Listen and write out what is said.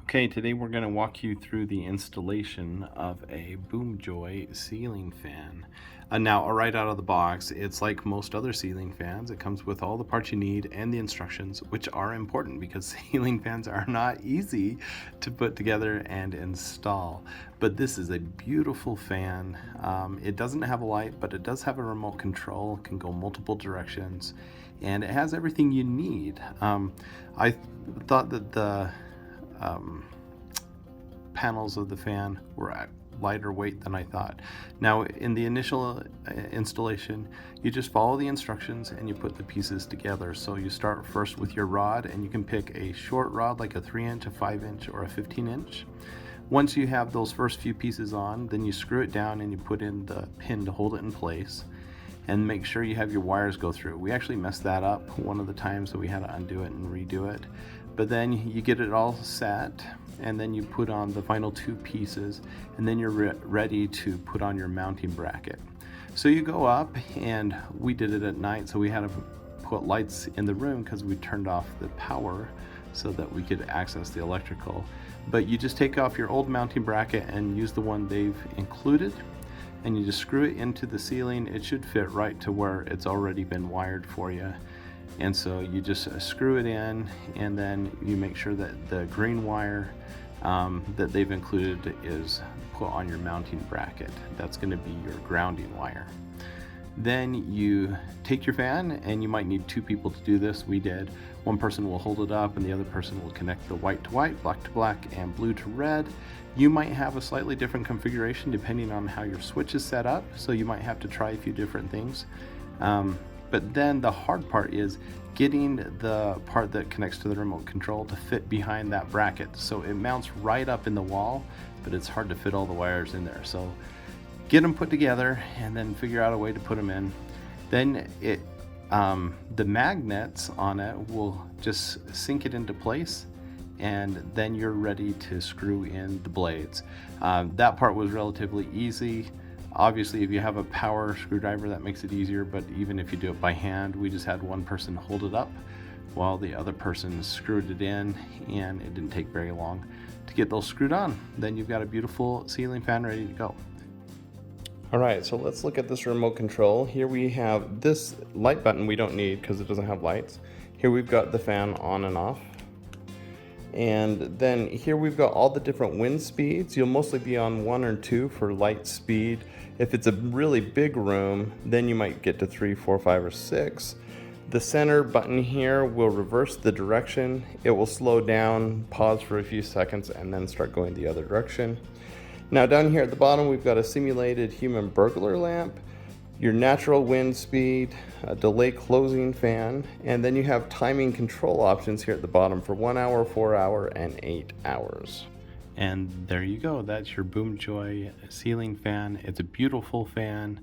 Okay, today we're going to walk you through the installation of a Boomjoy ceiling fan. Now, right out of the box, it's like most other ceiling fans. It comes with all the parts you need and the instructions, which are important because ceiling fans are not easy to put together and install. But this is a beautiful fan. It doesn't have a light, but it does have a remote control. It can go multiple directions, and it has everything you need. I thought that the panels of the fan were at lighter weight than I thought. Now, in the initial installation, you just follow the instructions and you put the pieces together. So you start first with your rod, and you can pick a short rod like a 3-inch, a 5-inch, or a 15-inch. Once you have those first few pieces on, then you screw it down and you put in the pin to hold it in place, and make sure you have your wires go through. We actually messed that up one of the times, so we had to undo it and redo it. But then you get it all set, and then you put on the final 2 pieces, and then you're ready to put on your mounting bracket. So you go up, and we did it at night, so we had to put lights in the room because we turned off the power so that we could access the electrical. But you just take off your old mounting bracket and use the one they've included, and you just screw it into the ceiling. It should fit right to where it's already been wired for you. And so you just screw it in, and then you make sure that the green wire that they've included is put on your mounting bracket. That's going to be your grounding wire. Then you take your fan, and you might need 2 people to do this. We did. One person will hold it up, and the other person will connect the white to white, black to black, and blue to red. You might have a slightly different configuration depending on how your switch is set up, so you might have to try a few different things. But then the hard part is getting the part that connects to the remote control to fit behind that bracket. So it mounts right up in the wall, but it's hard to fit all the wires in there. So get them put together and then figure out a way to put them in. Then the magnets on it will just sink it into place, and then you're ready to screw in the blades. That part was relatively easy. Obviously, if you have a power screwdriver, that makes it easier, but even if you do it by hand, we just had one person hold it up while the other person screwed it in, and it didn't take very long to get those screwed on. Then you've got a beautiful ceiling fan ready to go. All right, so let's look at this remote control. Here we have this light button we don't need because it doesn't have lights. Here we've got the fan on and off. And then here we've got all the different wind speeds. You'll mostly be on 1 or 2 for light speed. If it's a really big room, then you might get to 3, 4, 5, or 6. The center button here will reverse the direction. It will slow down, pause for a few seconds, and then start going the other direction. Now down here at the bottom, we've got a simulated human burglar lamp, your natural wind speed, a delay closing fan, and then you have timing control options here at the bottom for 1 hour, 4 hour, and 8 hours. And there you go. That's your Boomjoy ceiling fan. It's a beautiful fan.